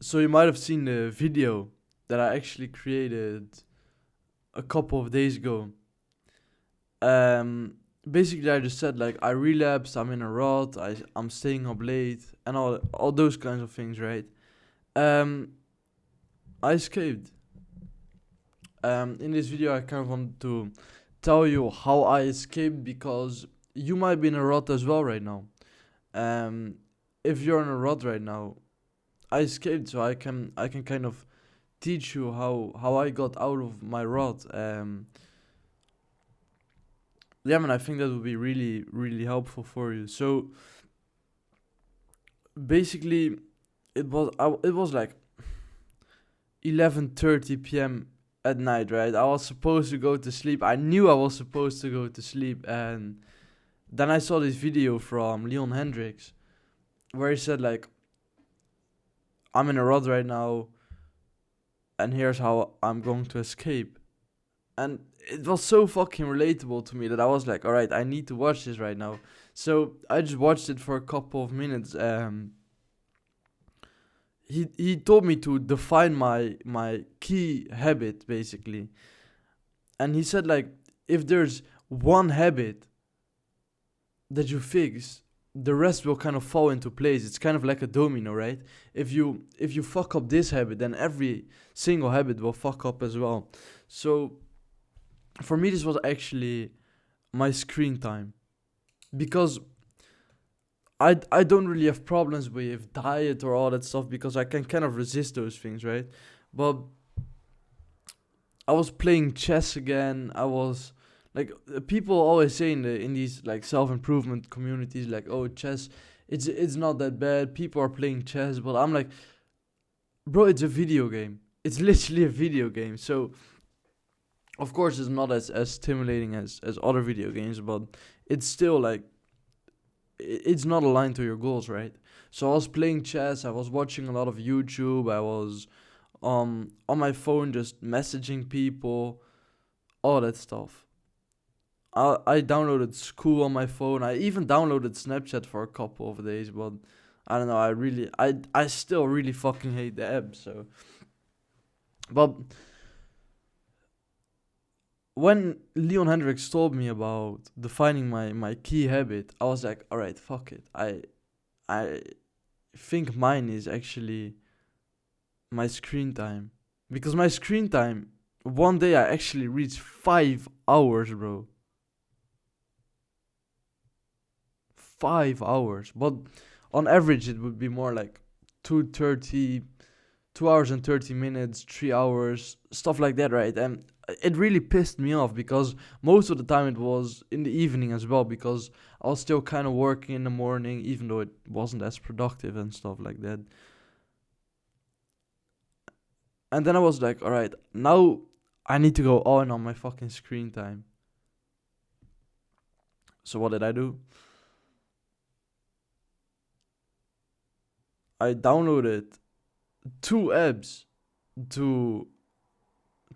So you might have seen the video that I actually created a couple of days ago. Um, Basically, I just said like I relapsed, I'm in a rut, I'm staying up late, and all those kinds of things, right? Um, I escaped. In this video, I kind of want to tell you how I escaped because you might be in a rut as well right now. Um, if you're in a rut right now, I escaped, so I can kind of teach you how I got out of my rut. Yeah, man, I think that would be really really helpful for you. So basically, it was like 11:30 p.m. at night, right? I was supposed to go to sleep. I knew I was supposed to go to sleep, and then I saw this video from Leon Hendricks where he said like, I'm in a rut right now, and here's how I'm going to escape. And it was so fucking relatable to me that I was like, all right, I need to watch this right now. So I just watched it for a couple of minutes. He told me to define my key habit basically, and he said like, if there's one habit that you fix, the rest will kind of fall into place. It's kind of like a domino, right? If you fuck up this habit, then every single habit will fuck up as well. So for me, this was actually my screen time, because I don't really have problems with diet or all that stuff because I can kind of resist those things, right? But I was playing chess again. I was like, people always say in these like self improvement communities like, oh, chess, it's not that bad. People are playing chess, but I'm like, bro, it's a video game. It's literally a video game. So of course it's not as stimulating as other video games, but it's still like, it's not aligned to your goals, right? So I was playing chess. I was watching a lot of YouTube. I was on my phone just messaging people, all that stuff. I downloaded school on my phone. I even downloaded Snapchat for a couple of days, but I don't know. I still really fucking hate the app. So, but when Leon Hendricks told me about defining my key habit, I was like, all right, fuck it. I think mine is actually my screen time, because my screen time, one day I actually reached 5 hours, bro. 5 hours, but on average it would be more like 2:30, 2 hours and 30 minutes, 3 hours, stuff like that, right? And it really pissed me off because most of the time it was in the evening as well, because I was still kind of working in the morning, even though it wasn't as productive and stuff like that. And then I was like, all right, now I need to go all in on my fucking screen time. So what did I do? I downloaded two apps to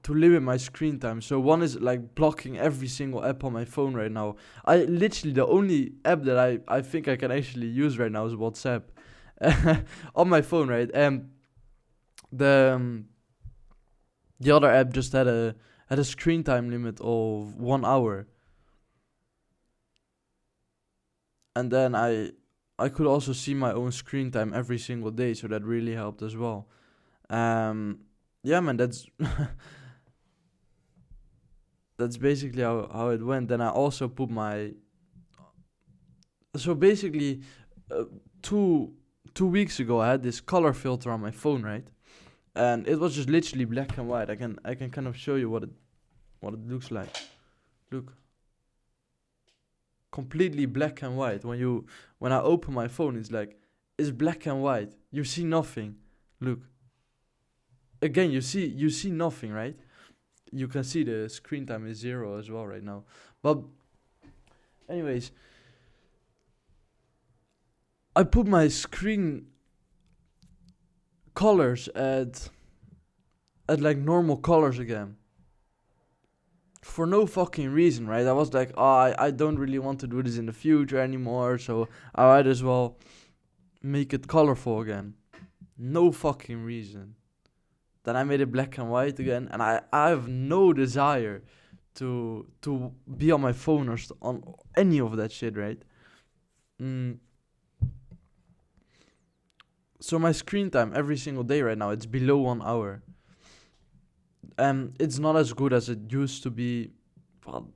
limit my screen time. So one is like blocking every single app on my phone right now. I literally, the only app that I think I can actually use right now is WhatsApp on my phone, right? The the other app just had a screen time limit of 1 hour, and then I could also see my own screen time every single day, so that really helped as well. Um, yeah, man, that's that's basically how it went. Then I also put my, so basically, uh, two 2 weeks ago I had this color filter on my phone, right? And it was just literally black and white. I can kind of show you what it looks like. Look, completely black and white. When I open my phone, it's black and white. You see nothing. Look, again, you see nothing, right? You can see the screen time is 0 as well right now. But anyways, I put my screen colors at like normal colors again, for no fucking reason, right? I was like, oh, I don't really want to do this in the future anymore, so I might as well make it colorful again. no fucking reason. Then I made it black and white again, and I have no desire to be on my phone or on any of that shit, right? Mm, so my screen time every single day right now, it's below 1 hour. It's not as good as it used to be. Well,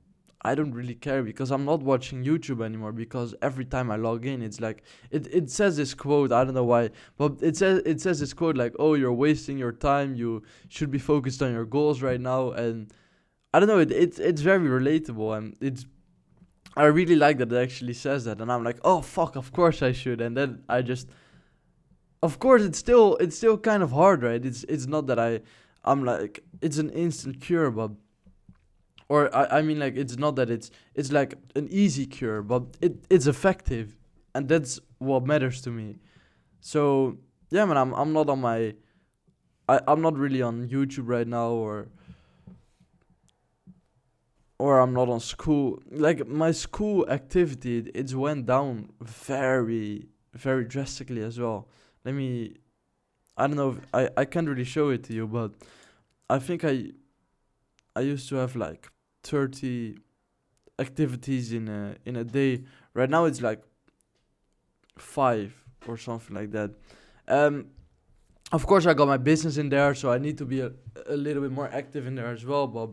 I don't really care because I'm not watching YouTube anymore, because every time I log in, it's like it says this quote, I don't know why, but it says this quote like, "Oh, you're wasting your time. You should be focused on your goals right now." And I don't know, it's very relatable, and it's I really like that it actually says that, and I'm like, "Oh fuck, of course I should." And then I just, of course, it's still kind of hard, right? It's not that I'm like it's an instant cure, but or I mean, like, it's not that it's like an easy cure, but it's effective, and that's what matters to me. So yeah, man, I'm not on my I'm not really on YouTube right now, or I'm not on school. Like, my school activity, it's went down very very drastically as well. Let me, I don't know if I can't really show it to you, but I think I used to have like 30 activities in a day. Right now it's like 5 or something like that. Um, of course I got my business in there, so I need to be a little bit more active in there as well. But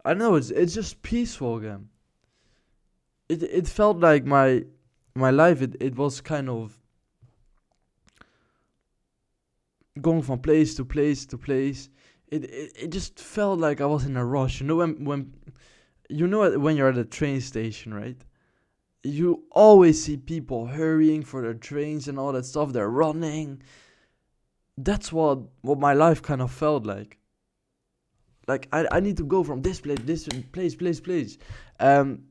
I don't know, it's just peaceful again. It felt like my life. It was kind of going from place to place to place. It just felt like I was in a rush. When you're at a train station, right? You always see people hurrying for their trains and all that stuff. They're running. That's what my life kind of felt like. Like, I need to go from this place. Um,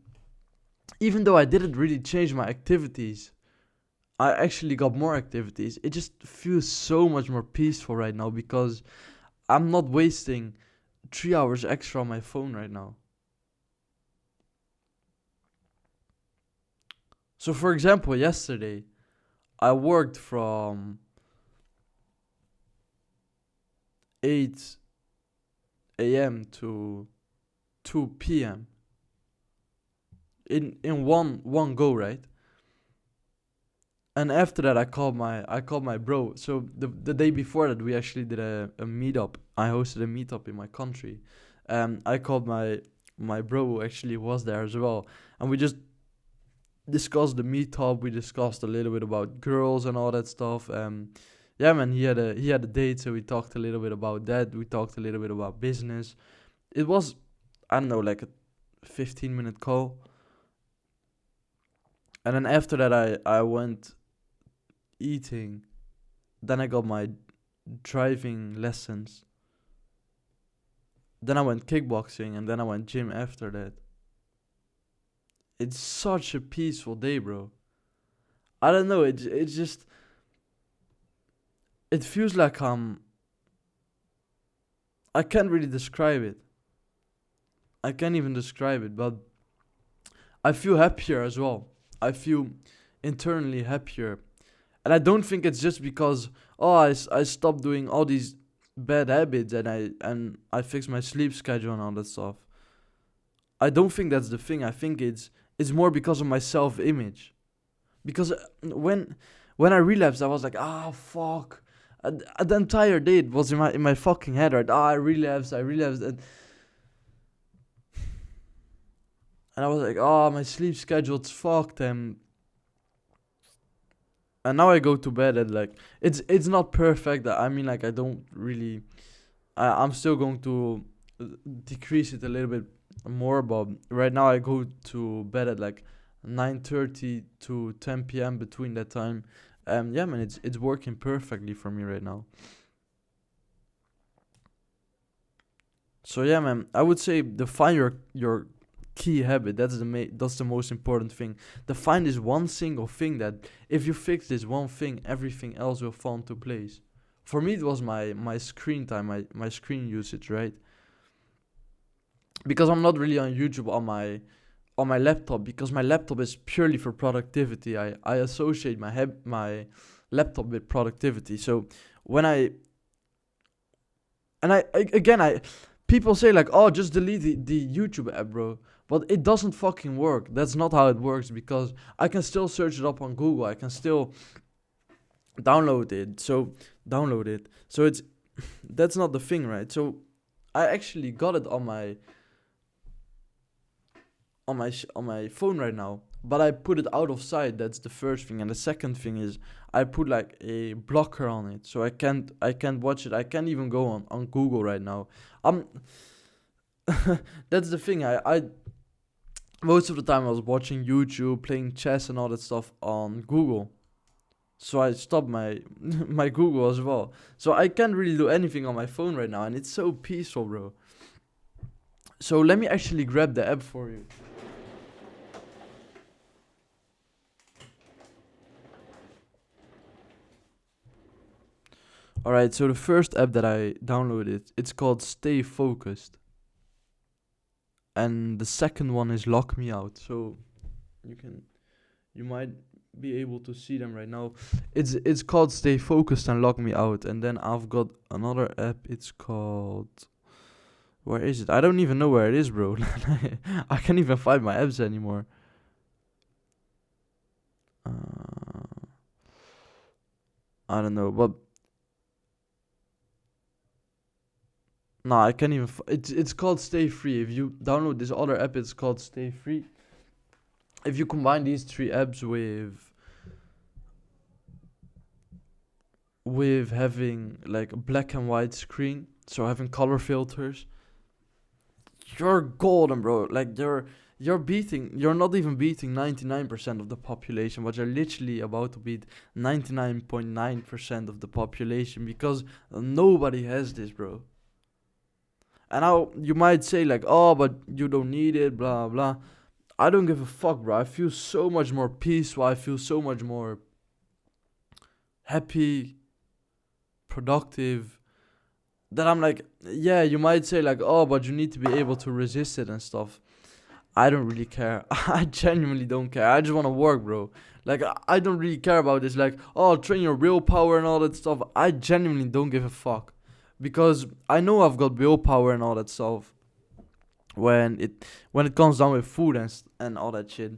Even though I didn't really change my activities, I actually got more activities. It just feels so much more peaceful right now because I'm not wasting 3 hours extra on my phone right now. So, for example, yesterday I worked from 8 a.m. to 2 p.m. in one go, right? And after that, I called my bro. So the day before that, we actually did a meetup. I hosted a meetup in my country. I called my bro, who actually was there as well, and we just discussed the meetup. We discussed a little bit about girls and all that stuff. Yeah, man, he had a date, so we talked a little bit about that. We talked a little bit about business. It was, I don't know, like a 15-minute call, and then after that, I went eating. Then I got my driving lessons. Then I went kickboxing, and then I went gym after that. It's such a peaceful day, bro. I don't know. It's just, it feels like I can't really describe it. I can't even describe it, but I feel happier as well. I feel internally happier, and I don't think it's just because, oh, I stopped doing all these bad habits, and I fixed my sleep schedule and all that stuff. I don't think that's the thing. I think it's more because of my self image. Because when I relapsed, I was like, ah, fuck. The entire day it was in my fucking head, right? Ah, I relapsed, and I was like, oh, my sleep schedule's fucked, and now I go to bed at like, it's not perfect. I mean, like, I don't really, I'm still going to decrease it a little bit more, but right now I go to bed at like 9:30 to 10 p.m. between that time. Yeah, man, it's working perfectly for me right now. So yeah, man, I would say define your key habit. That's the most important thing. Define this one single thing that, if you fix this one thing, everything else will fall into place. For me, it was my screen time, my screen usage, right? Because I'm not really on YouTube on my laptop, because my laptop is purely for productivity. I associate my laptop with productivity. So when I people say like, oh, just delete the YouTube app, bro. But it doesn't fucking work. That's not how it works, because I can still search it up on Google. I can still download it. So it's that's not the thing, right? So I actually got it on my on my phone right now, but I put it out of sight. That's the first thing, and the second thing is I put like a blocker on it, so I can't watch it. I can't even go on Google right now. I'm that's the thing. I most of the time I was watching YouTube, playing chess and all that stuff on Google. So I stopped my my Google as well. So I can't really do anything on my phone right now, and it's so peaceful, bro. So let me actually grab the app for you. All right. So the first app that I downloaded, it's called Stay Focused, and the second one is Lock Me Out. So you can you might be able to see them right now. It's called Stay Focused and Lock Me Out, and then I've got another app. It's called, where is it? I don't even know where it is, bro. I can't even find my apps anymore. Uh, I don't know, but no, I can't even. It's called Stay Free. If you download this other app, it's called Stay Free. If you combine these three apps with having like a black and white screen, so having color filters, you're golden, bro. Like you're not even beating 99% of the population, but you're literally about to beat 99.9% of the population, because nobody has this, bro. And now you might say like, oh, but you don't need it, blah blah. I don't give a fuck, bro. I feel so much more peaceful. I feel so much more happy, productive, that I'm like, yeah, you might say like, oh, but you need to be able to resist it and stuff. I don't really care. I genuinely don't care. I just want to work, bro. Like, I don't really care about this. Like, oh, train your willpower and all that stuff. I genuinely don't give a fuck, because I know I've got willpower and all that stuff when it comes down with food and all that shit.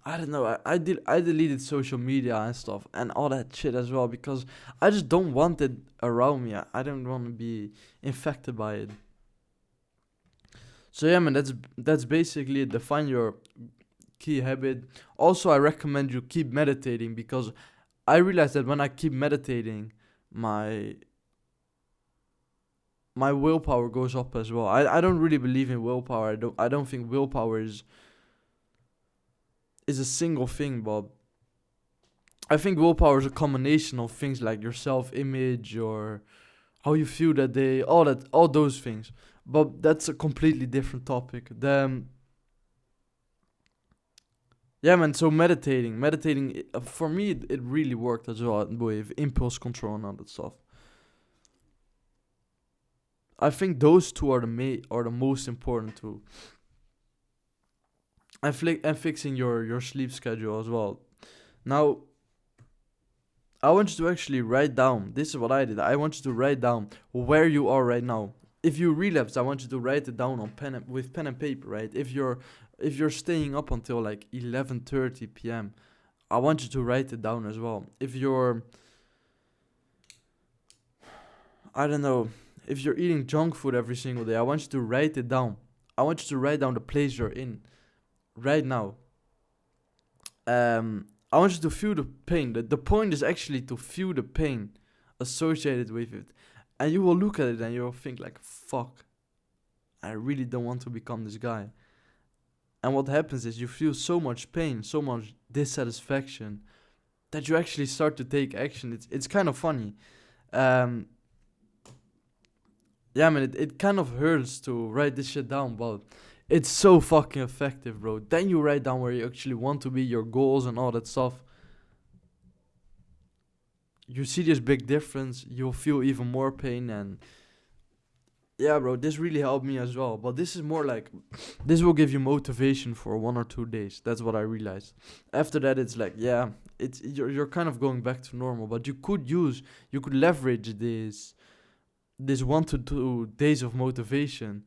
I don't know. I deleted social media and stuff and all that shit as well, because I just don't want it around me. I don't want to be infected by it. So yeah, man, that's basically it. Define your key habit. Also, I recommend you keep meditating, because I realize that when I keep meditating, my my willpower goes up as well. I don't really believe in willpower. I don't think willpower is a single thing, but I think willpower is a combination of things like your self image, your how you feel that day, all those things. But that's a completely different topic. Then yeah, man. So meditating, for me, it really worked as well with impulse control and all that stuff. I think those two are the most important too. And fixing your sleep schedule as well. Now, I want you to actually write down. This is what I did. I want you to write down where you are right now. If you relapse, I want you to write it down on with pen and paper, right? If you're staying up until like 11:30 p.m., I want you to write it down as well. If you're, I don't know, if you're eating junk food every single day, I want you to write it down. I want you to write down the place you're in right now. I want you to feel the pain. The point is actually to feel the pain associated with it. And you will look at it and you'll think like, fuck, I really don't want to become this guy. And what happens is you feel so much pain, so much dissatisfaction, that you actually start to take action. It's kind of funny. Um, yeah, man, it kind of hurts to write this shit down, but it's so fucking effective, bro. Then you write down where you actually want to be, your goals and all that stuff. You see this big difference, you'll feel even more pain, and Yeah, bro, this really helped me as well. But this is more like, this will give you motivation for 1 or 2 days. That's what I realized. After that, it's like, yeah, you're kind of going back to normal. But you could leverage this 1 to 2 days of motivation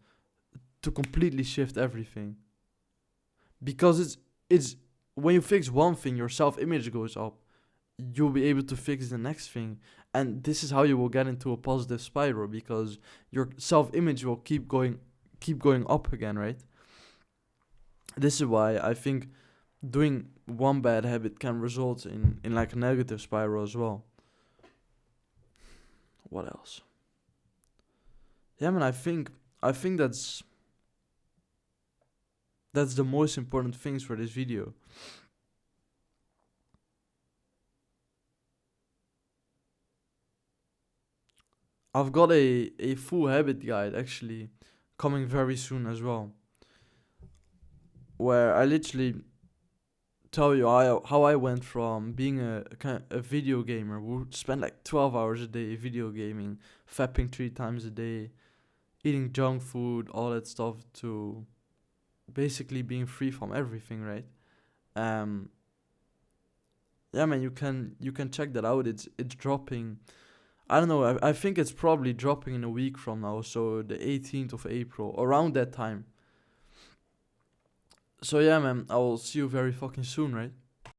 to completely shift everything. Because it's when you fix one thing, your self image goes up. You'll be able to fix the next thing, and this is how you will get into a positive spiral, because your self image will keep going up again, right? This is why I think doing one bad habit can result in like a negative spiral as well. What else? Yeah, man, I think that's the most important things for this video. I've got a full habit guide actually coming very soon as well, where I literally tell you how I went from being a video gamer who would spend like 12 hours a day video gaming, fapping 3 times a day, eating junk food, all that stuff, to basically being free from everything, right? Um, yeah, man, you can check that out. It's dropping. I don't know. I think it's probably dropping in a week from now, so the 18th of April, around that time. So yeah, man, I will see you very fucking soon, right?